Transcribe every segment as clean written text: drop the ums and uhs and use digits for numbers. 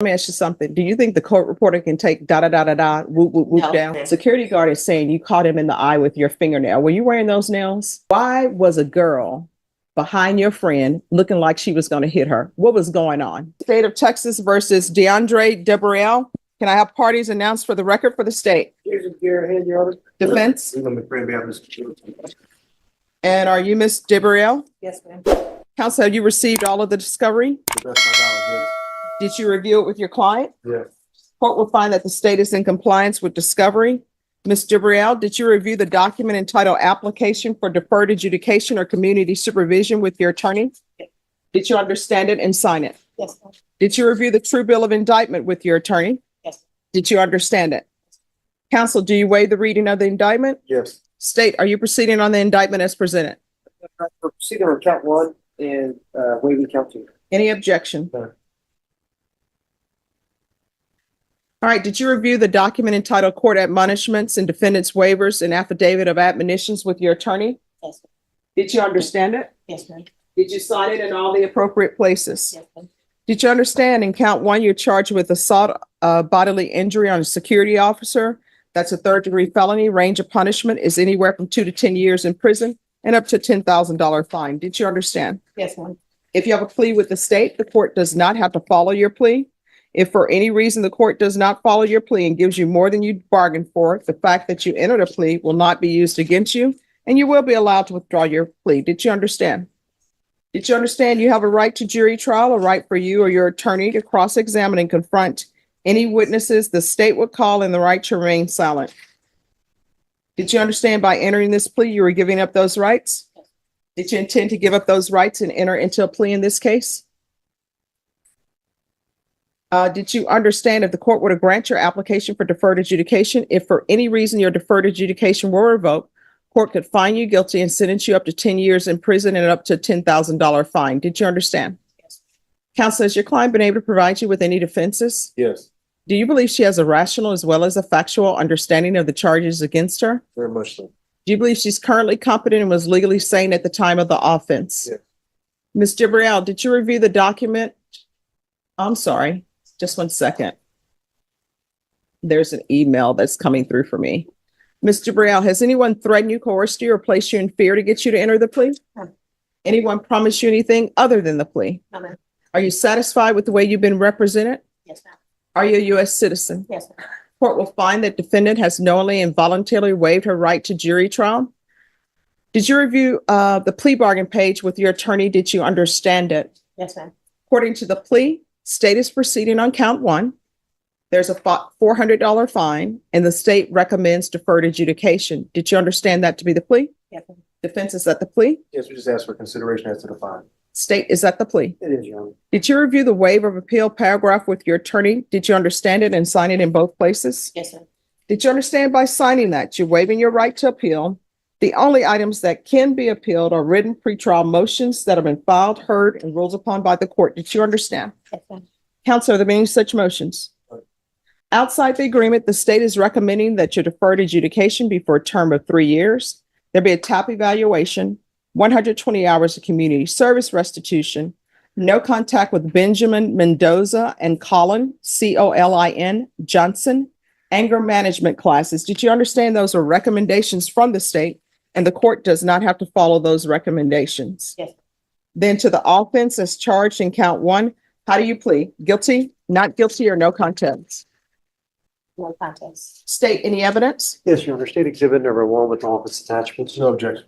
Let me ask you something. Do you think the court reporter can take da da da da da whoop whoop whoop No. down? Security guard is saying you caught him in the eye with your fingernail. Were you wearing those nails? Why was a girl behind your friend looking like she was going to hit her? What was going on? State of Texas versus DeAndre Debriel. Can I have parties announced for the record for the state? Defense. And are you Miss Debriel? Yes, ma'am. Counsel, have you received all of the discovery? Did you review it with your client? Yes. Court will find that the state is in compliance with discovery. Ms. Debriel, did you review the document entitled Application for Deferred Adjudication or Community Supervision with your attorney? Yes. Did you understand it and sign it? Yes, ma'am. Did you review the true bill of indictment with your attorney? Yes. Did you understand it? Counsel, do you waive the reading of the indictment? Yes. State, are you proceeding on the indictment as presented? We're proceeding on count one and waiving count two. Any objection? No. All right, did you review the document entitled Court Admonishments and Defendant's Waivers and Affidavit of Admonitions with your attorney? Yes, ma'am. Did you understand it? Yes, ma'am. Did you sign it in all the appropriate places? Yes, ma'am. Did you understand in count one, you're charged with assault, bodily injury on a security officer? That's a third-degree felony. Range of punishment is anywhere from 2 to 10 years in prison and up to a $10,000 fine. Did you understand? Yes, ma'am. If you have a plea with the state, the court does not have to follow your plea. If for any reason the court does not follow your plea and gives you more than you bargained for, the fact that you entered a plea will not be used against you, and you will be allowed to withdraw your plea. Did you understand? Did you understand you have a right to jury trial, a right for you or your attorney to cross-examine and confront any witnesses the state would call, and the right to remain silent? Did you understand by entering this plea, you were giving up those rights? Yes. Did you intend to give up those rights and enter into a plea in this case? Did you understand if the court were to grant your application for deferred adjudication, if for any reason your deferred adjudication were revoked, court could find you guilty and sentence you up to 10 years in prison and up to a $10,000 fine? Did you understand? Yes. Counsel, has your client been able to provide you with any defenses? Yes, Do you believe she has a rational as well as a factual understanding of the charges against her? very much so. Do you believe she's currently competent and was legally sane at the time of the offense? Yes. Ms. Gabrielle, did you review the document? I'm sorry, just 1 second. There's an email that's coming through for me. Ms. Gabrielle, has anyone threatened you, coerced you, or placed you in fear to get you to enter the plea? No. Anyone promised you anything other than the plea? No, ma'am. Are you satisfied with the way you've been represented? Yes, ma'am. Are you a U.S. citizen? Yes, ma'am. Court will find that defendant has knowingly and voluntarily waived her right to jury trial. Did you review the plea bargain page with your attorney? Did you understand it? Yes, ma'am. According to the plea, state is proceeding on count one. There's a $400 fine, and the state recommends deferred adjudication. Did you understand that to be the plea? Yes, ma'am. Defense, is that the plea? Yes, we just asked for consideration as to the fine. State, is that the plea? It is, Your Honor. Did you review the waiver of appeal paragraph with your attorney? Did you understand it and sign it in both places? Yes, ma'am. Did you understand by signing that you're waiving your right to appeal? The only items that can be appealed are written pretrial motions that have been filed, heard, and ruled upon by the court. Did you understand? Yes, ma'am. Counsel, are there any such motions? Right. Outside the agreement, the state is recommending that your deferred adjudication be for a term of 3 years. There be a TAP evaluation, 120 hours of community service restitution, no contact with Benjamin Mendoza and Colin, Colin Johnson, anger management classes. Did you understand those are recommendations from the state and the court does not have to follow those recommendations? Yes. Then to the offense as charged in count one, how do you plead? Guilty, not guilty, or no contest? No contest. State, any evidence? Yes, Your Honor. State Exhibit number 1 with all of its attachments. No objection.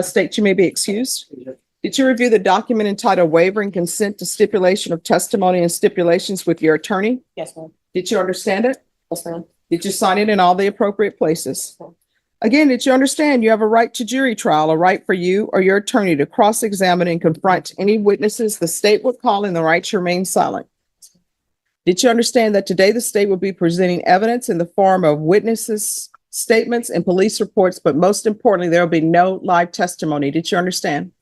State, you may be excused. Did you review the document entitled Waiver and Consent to Stipulation of Testimony and Stipulations with your attorney? Yes, ma'am. Did you understand it? Yes, ma'am. Did you sign it in all the appropriate places? Yes, ma'am. Again, did you understand you have a right to jury trial, a right for you or your attorney to cross-examine and confront any witnesses the state would call, and the right to remain silent? Did you understand that today the state will be presenting evidence in the form of witnesses, statements, and police reports, but most importantly, there will be no live testimony? Did you understand?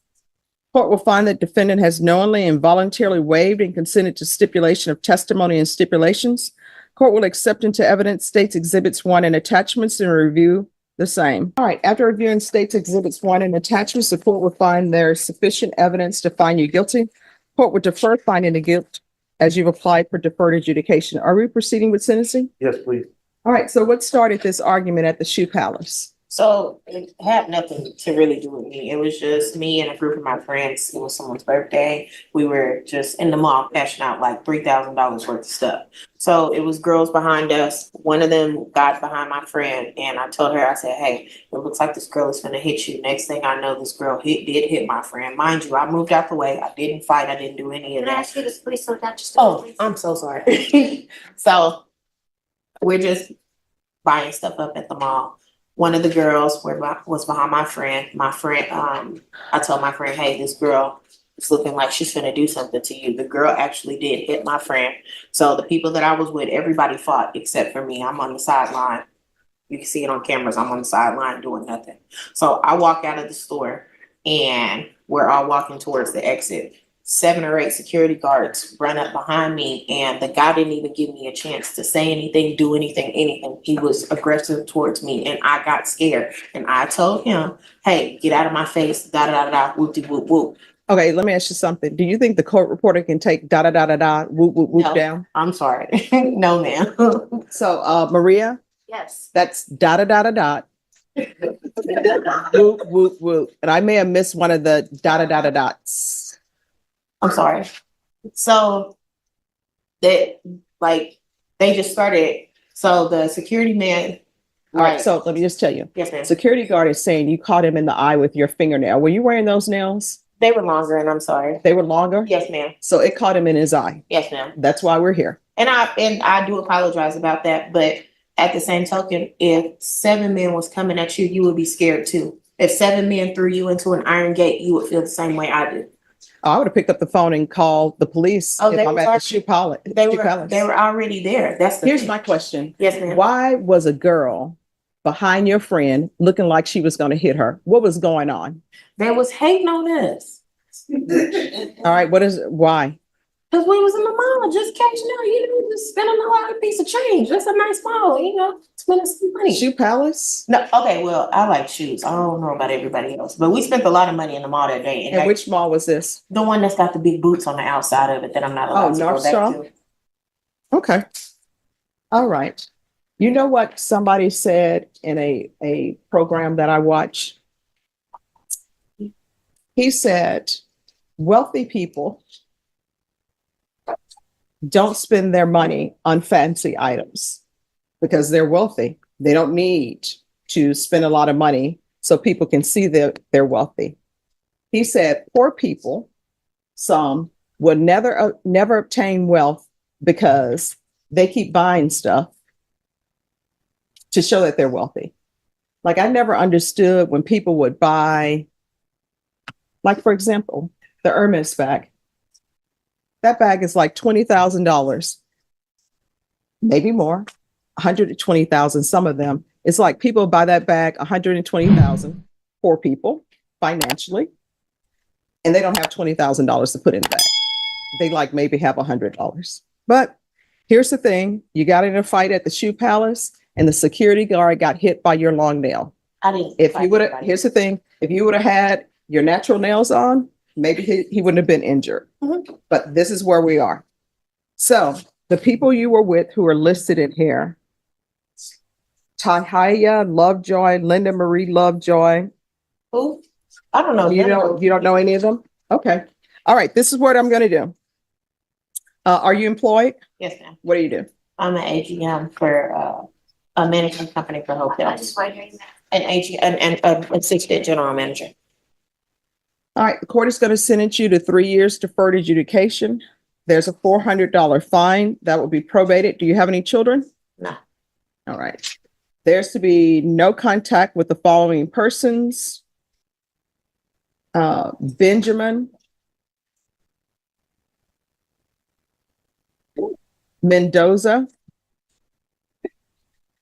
Court will find that defendant has knowingly and voluntarily waived and consented to stipulation of testimony and stipulations. Court will accept into evidence states exhibits 1 and attachments and review the same. All right, after reviewing states exhibits 1 and attachments, the court will find there is sufficient evidence to find you guilty. Court would defer finding the guilt as you've applied for deferred adjudication. Are we proceeding with sentencing? Yes, please. All right, so what started this argument at the Shoe Palace? So it had nothing to really do with me. It was just me and a group of my friends. It was someone's birthday. We were just in the mall cashing out like $3,000 worth of stuff. So it was girls behind us. One of them got behind my friend, and I told her, I said, "Hey, it looks like this girl is gonna hit you." Next thing I know, this girl did hit my friend. Mind you, I moved out the way. I didn't fight. I didn't do any of Can I that. ask you this, please, so that just. Oh, I'm so sorry. So we're just buying stuff up at the mall. One of the girls was behind my friend. I told my friend, "Hey, this girl is looking like she's gonna do something to you." The girl actually did hit my friend. So the people that I was with, everybody fought except for me. I'm on the sideline. You can see it on cameras. I'm on the sideline doing nothing. So I walk out of the store and we're all walking towards the exit. 7 or 8 security guards run up behind me, and the guy didn't even give me a chance to say anything, do anything. He was aggressive towards me, and I got scared. And I told him, "Hey, get out of my face, da da da da, whoop de whoop whoop." Okay, let me ask you something. Do you think the court reporter can take da da da da da whoop whoop whoop No. down? I'm sorry. No, ma'am. So, Maria, Yes. that's da da da da da whoop whoop whoop. And I may have missed one of the da da da da dots. I'm sorry. So they just started. So the security man. All right, so let me just tell you. Yes, ma'am. Security guard is saying you caught him in the eye with your fingernail. Were you wearing those nails? They were longer, and I'm sorry. They were longer? Yes, ma'am. So it caught him in his eye. Yes, ma'am. That's why we're here. And I do apologize about that, but at the same token, if 7 men was coming at you, you would be scared too. If 7 men threw you into an iron gate, you would feel the same way I did. I would have picked up the phone and called the police Oh, if they I'm was at the already- Shoe Palace. They were already there. That's the Here's thing. my question. Yes, ma'am. Why was a girl behind your friend looking like she was going to hit her? What was going on? They was hating on us. All right, why? Because we was in the mall just catching up, just spending a lot of piece of change. That's a nice mall, spending some money. Shoe Palace? No, okay, well, I like shoes. I don't know about everybody else, but we spent a lot of money in the mall that day. And which mall was this? The one that's got the big boots on the outside of it that I'm not allowed to go North back Star? to. Okay. All right. You know what somebody said in a program that I watch? He said, wealthy people don't spend their money on fancy items because they're wealthy. They don't need to spend a lot of money so people can see that they're wealthy. He said poor people, some, will never obtain wealth because they keep buying stuff to show that they're wealthy. Like I never understood when people would buy, like for example, the Hermès bag. That bag is like $20,000, maybe more, 120,000. Some of them. It's like people buy that bag 120,000. Poor people financially, and they don't have $20,000 to put in the bag. They like maybe have $100. But here's the thing: you got in a fight at the Shoe Palace, and the security guard got hit by your long nail. I didn't. If you would have, here's the thing: if you would have had your natural nails on, maybe he wouldn't have been injured. Mhm. But this is where we are. So the people you were with who are listed in here: Tahaya Lovejoy, Linda Marie Lovejoy. Who? I don't know. You don't know any of them? Okay. All right. This is what I'm going to do. Are you employed? Yes, ma'am. What do you do? I'm an AGM for a management company for I hotels. just wondering that. An AG and assistant general manager. All right. The court is going to sentence you to 3 years deferred adjudication. There's a $400 fine that will be probated. Do you have any children? No. All right. There's to be no contact with the following persons: Benjamin Mendoza,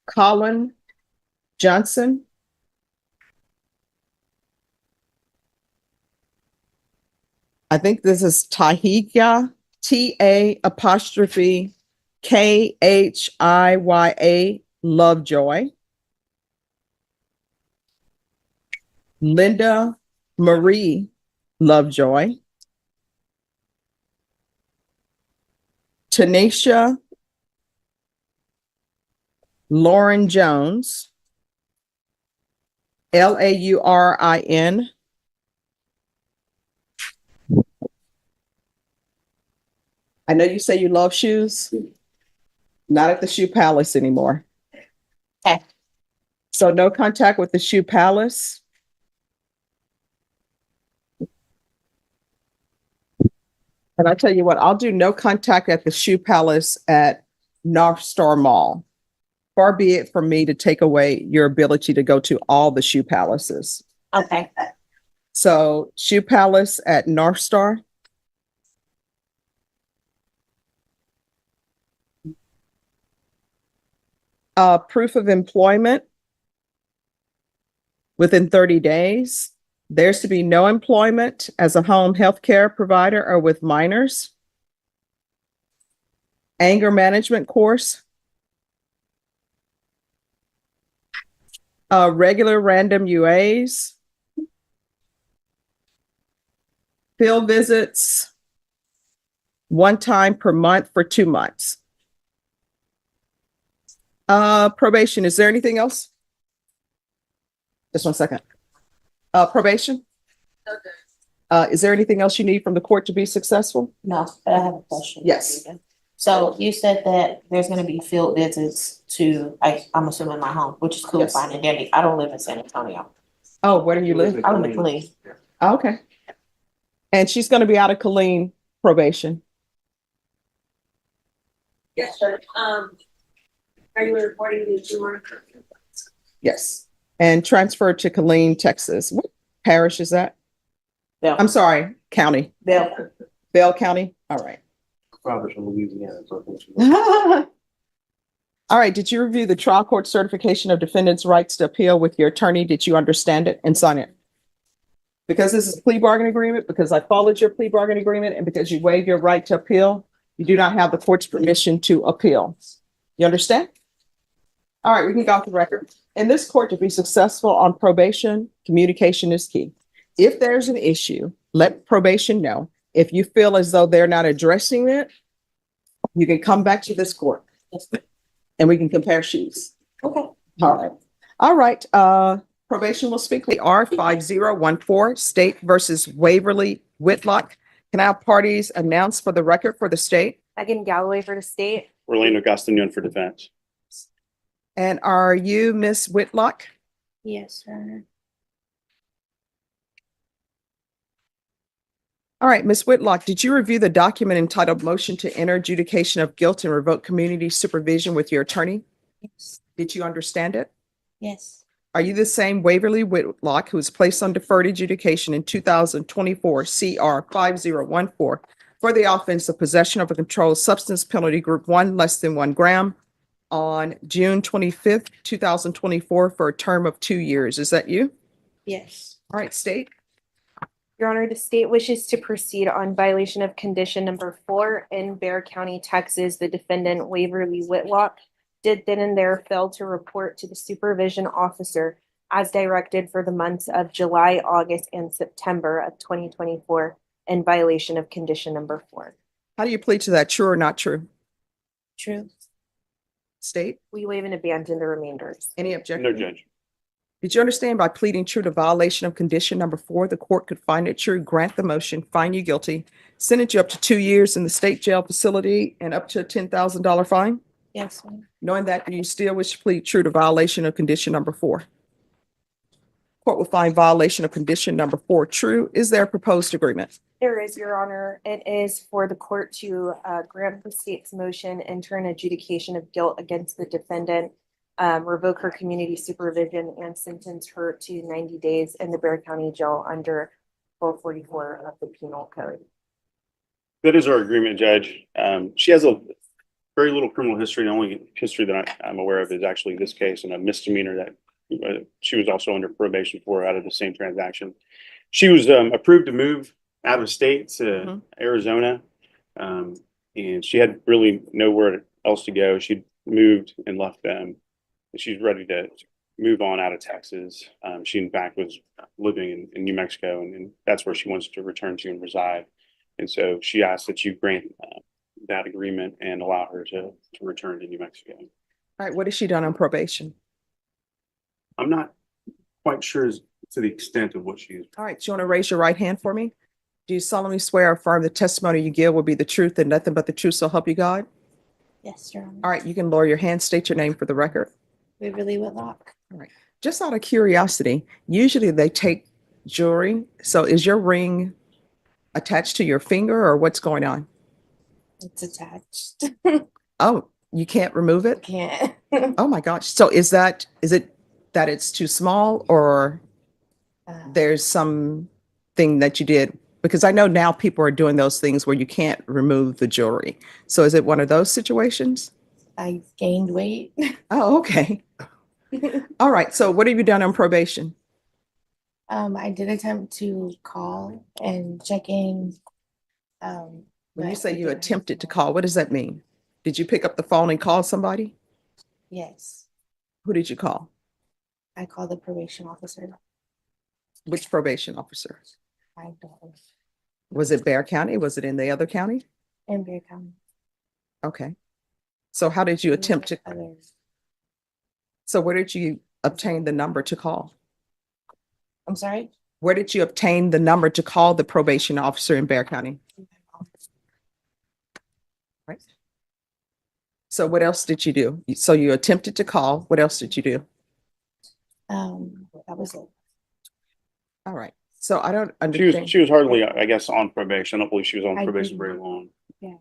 Colin Johnson, I think this is Tahiya, TA'Khiya Lovejoy, Linda Marie Lovejoy, Tanisha Lauren Jones, Laurin. I know you say you love shoes. Not at the Shoe Palace anymore. Okay. So no contact with the Shoe Palace. And I tell you what, I'll do no contact at the Shoe Palace at North Star Mall. Far be it from me to take away your ability to go to all the Shoe Palaces. Okay. So Shoe Palace at North Star. Proof of employment within 30 days. There's to be no employment as a home health care provider or with minors. Anger management course. Regular random UAs. Field visits. One time per month for 2 months. Probation, is there anything else? Just 1 second. Probation? Is there anything else you need from the court to be successful? No, but I have a question. Yes. So you said that there's gonna be field visits to, I'm assuming my home, which is cool, Yes. fine and dandy. I don't live in San Antonio. Oh, where do you live? I live in Plea. Okay. And she's going to be out of Colleen probation. Yes, sir. Regular reporting to June. Yes. And transferred to Colleen, Texas. What parish is that? Bell. I'm sorry, county. Bell. Bell County. All right. Probably from Louisiana. So All right. Did you review the trial court certification of defendant's rights to appeal with your attorney? Did you understand it and sign it? Because this is a plea bargain agreement, because I followed your plea bargain agreement, and because you waive your right to appeal, you do not have the court's permission to appeal. You understand? All right, we can go off the record. In this court, to be successful on probation, communication is key. If there's an issue, let probation know. If you feel as though they're not addressing it, you can come back to this court and we can compare shoes. Okay. All right. All right. Probation will speak. We are 5014 State versus Waverly Whitlock. Can I have parties announce for the record for the state? Megan Galloway for the state. Orlando Gastagnon for defense. And are you Miss Whitlock? Yes, sir. All right, Miss Whitlock, did you review the document entitled Motion to Enter Adjudication of Guilt and Revoke Community Supervision with your attorney? Yes. Did you understand it? Yes. Are you the same Waverly Whitlock who was placed on deferred adjudication in 2024 CR 5014 for the offense of possession of a controlled substance penalty group 1 less than 1 gram on June 25th, 2024 for a term of 2 years? Is that you? Yes. All right, state. Your Honor, the state wishes to proceed on violation of condition number 4 in Bexar County, Texas. The defendant Waverly Whitlock did then and there fail to report to the supervision officer as directed for the months of July, August, and September of 2024 in violation of condition number 4. How do you plead to that? True or not true? True. State. We waive and abandon the remainders. Any objection? No, Judge. Did you understand by pleading true to violation of condition number 4, the court could find it true, grant the motion, find you guilty, sentence you up to 2 years in the state jail facility and up to a $10,000 fine? Yes, ma'am. Knowing that, do you still wish to plead true to violation of condition number 4? Court will find violation of condition number 4 true. Is there a proposed agreement? There is, Your Honor. It is for the court to grant the state's motion, enter an adjudication of guilt against the defendant, revoke her community supervision, and sentence her to 90 days in the Bexar County Jail under 444 of the Penal Code. That is our agreement, Judge. She has a very little criminal history. The only history that I'm aware of is actually this case and a misdemeanor that she was also under probation for out of the same transaction. She was approved to move out of state to Arizona, and she had really nowhere else to go. She moved and left them. She's ready to move on out of Texas. She, in fact, was living in New Mexico, and that's where she wants to return to and reside. And so she asked that you grant that agreement and allow her to return to New Mexico. All right, what has she done on probation? I'm not quite sure as to the extent of what she's. All right, you want to raise your right hand for me? Do you solemnly swear or affirm the testimony you give will be the truth and nothing but the truth, so help you God? Yes, Your Honor. All right, you can lower your hand, state your name for the record. Waverly Whitlock. Just out of curiosity, usually they take jewelry. So is your ring attached to your finger or what's going on? It's attached. Oh, you can't remove it? Can't. Oh my gosh. So is it that it's too small or there's something that you did? Because I know now people are doing those things where you can't remove the jewelry. So is it one of those situations? I gained weight. Oh, okay. All right. So what have you done on probation? I did attempt to call and check in. When you but say I you didn't attempted to have- call, what does that mean? Did you pick up the phone and call somebody? Yes, Who did you call? I called the probation officer. Which probation officer? I don't know. Was it Bear County? Was it in the other county? In Bear County. Okay. So how did you attempt to, Others. so where did you obtain the number to call? I'm sorry? Where did you obtain the number to call the probation officer in Bear County? Right. So what else did you do? So you attempted to call. What else did you do? That was it. All right. So I don't She was understand. hardly, I guess, on probation. I don't believe she was on I probation didn't. very long. All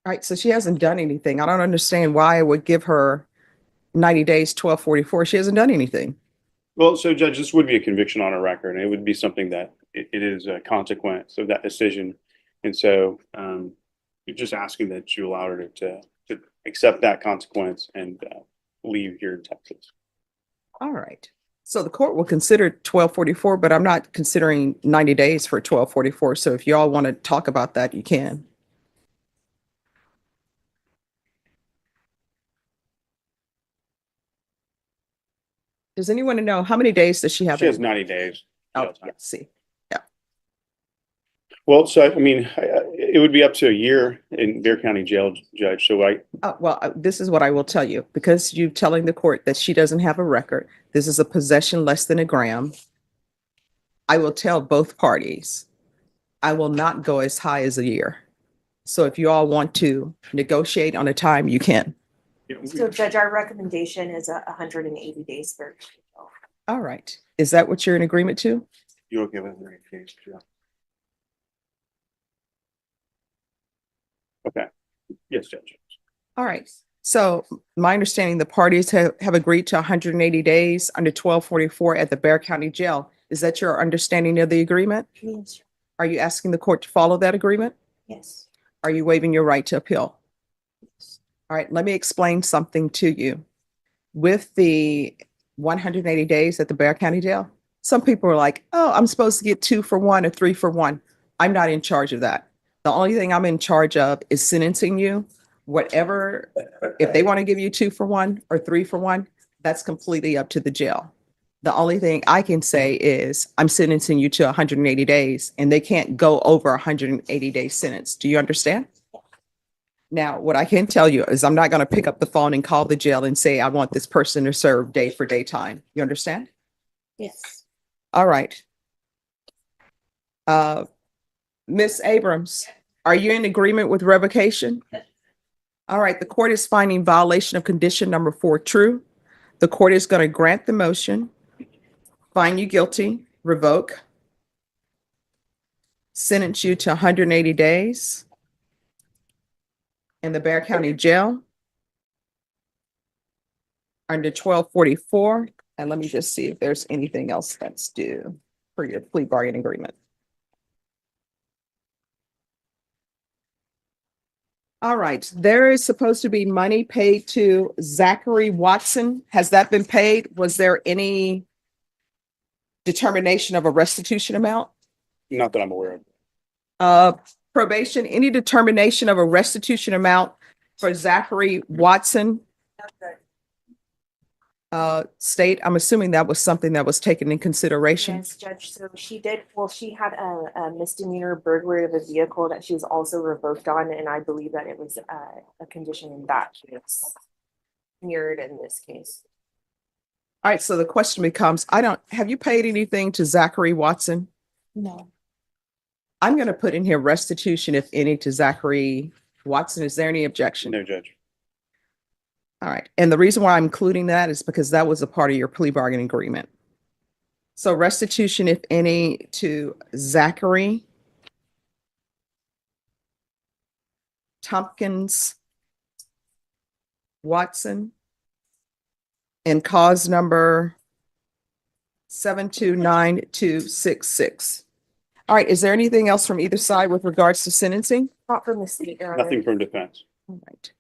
right. So she hasn't done anything. I don't understand why I would give her 90 days, 1244. She hasn't done anything. Well, so Judge, this would be a conviction on a record, and it would be something that it is a consequence of that decision. And so you're just asking that you allow her to accept that consequence and leave here in Texas. All right. So the court will consider 1244, but I'm not considering 90 days for 1244. So if you all want to talk about that, you can. Does anyone know how many days does she have? She has in- 90 days. Oh, jail time. yeah, see. Well, so I mean, it would be up to a year in Bear County Jail, Judge. So This is what I will tell you, because you're telling the court that she doesn't have a record. This is a possession less than a gram. I will tell both parties, I will not go as high as a year. So if you all want to negotiate on a time, you can. So Judge, our recommendation is 180 days for. All right. Is that what you're in agreement to? You okay with the case? Yeah. Okay. Yes, Judge. All right. So my understanding, the parties have agreed to 180 days under 1244 at the Bear County Jail. Is that your understanding of the agreement? Yes. Are you asking the court to follow that agreement? Yes. Are you waiving your right to appeal? All right, let me explain something to you. With the 180 days at the Bear County Jail, some people are like, oh, I'm supposed to get 2 for 1 or 3 for 1. I'm not in charge of that. The only thing I'm in charge of is sentencing you. Whatever, if they want to give you 2 for 1 or 3 for 1, that's completely up to the jail. The only thing I can say is I'm sentencing you to 180 days and they can't go over 180-day sentence. Do you understand? Now, what I can tell you is I'm not going to pick up the phone and call the jail and say, I want this person to serve day for day time. You understand? Yes. All right. Miss Abrams, are you in agreement with revocation? All right, the court is finding violation of condition number 4 true. The court is going to grant the motion, find you guilty, revoke, sentence you to 180 days in the Bear County Jail under 1244. And let me just see if there's anything else that's due for your plea bargain agreement. All right, there is supposed to be money paid to Zachary Watson. Has that been paid? Was there any determination of a restitution amount? Not that I'm aware of. Probation, any determination of a restitution amount for Zachary Watson? State, I'm assuming that was something that was taken in consideration. Yes, Judge, so she had a misdemeanor burglary of a vehicle that she was also revoked on, and I believe that it was a condition in that case. Mirrored in this case. All right, so the question becomes, have you paid anything to Zachary Watson? No. I'm going to put in here restitution, if any, to Zachary Watson. Is there any objection? No, Judge. All right. And the reason why I'm including that is because that was a part of your plea bargaining agreement. So restitution, if any, to Zachary Tompkins Watson and cause number 729266. All right. Is there anything else from either side with regards to sentencing? Not from the state, Your Honor. Nothing from defense. All right.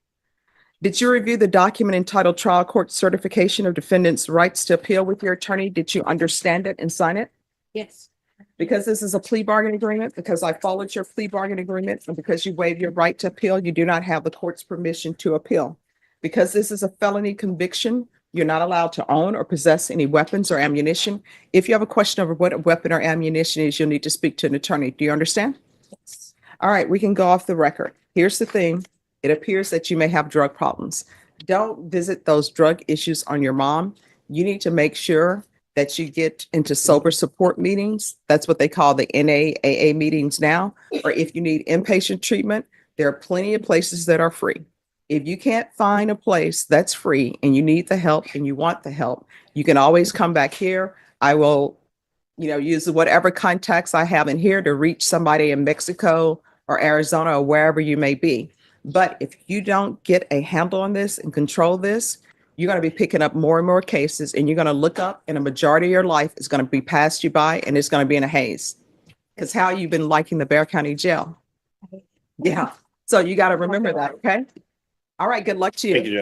Did you review the document entitled Trial Court Certification of Defendant's Rights to Appeal with your attorney? Did you understand it and sign it? Yes. Because this is a plea bargain agreement, because I followed your plea bargain agreement, and because you waived your right to appeal, you do not have the court's permission to appeal. Because this is a felony conviction, you're not allowed to own or possess any weapons or ammunition. If you have a question over what a weapon or ammunition is, you'll need to speak to an attorney. Do you understand? Yes. All right, we can go off the record. Here's the thing. It appears that you may have drug problems. Don't visit those drug issues on your mom. You need to make sure that you get into sober support meetings. That's what they call the NAAA meetings now. Or if you need inpatient treatment, there are plenty of places that are free. If you can't find a place that's free and you need the help and you want the help, you can always come back here. I will, use whatever contacts I have in here to reach somebody in Mexico or Arizona or wherever you may be. But if you don't get a handle on this and control this, you're going to be picking up more and more cases, and you're going to look up and a majority of your life is going to be passed you by, and it's going to be in a haze. Because how you've been liking the Bexar County Jail. Yeah. So you got to remember that. Okay. All right. Good luck to you. Thank you, Judge.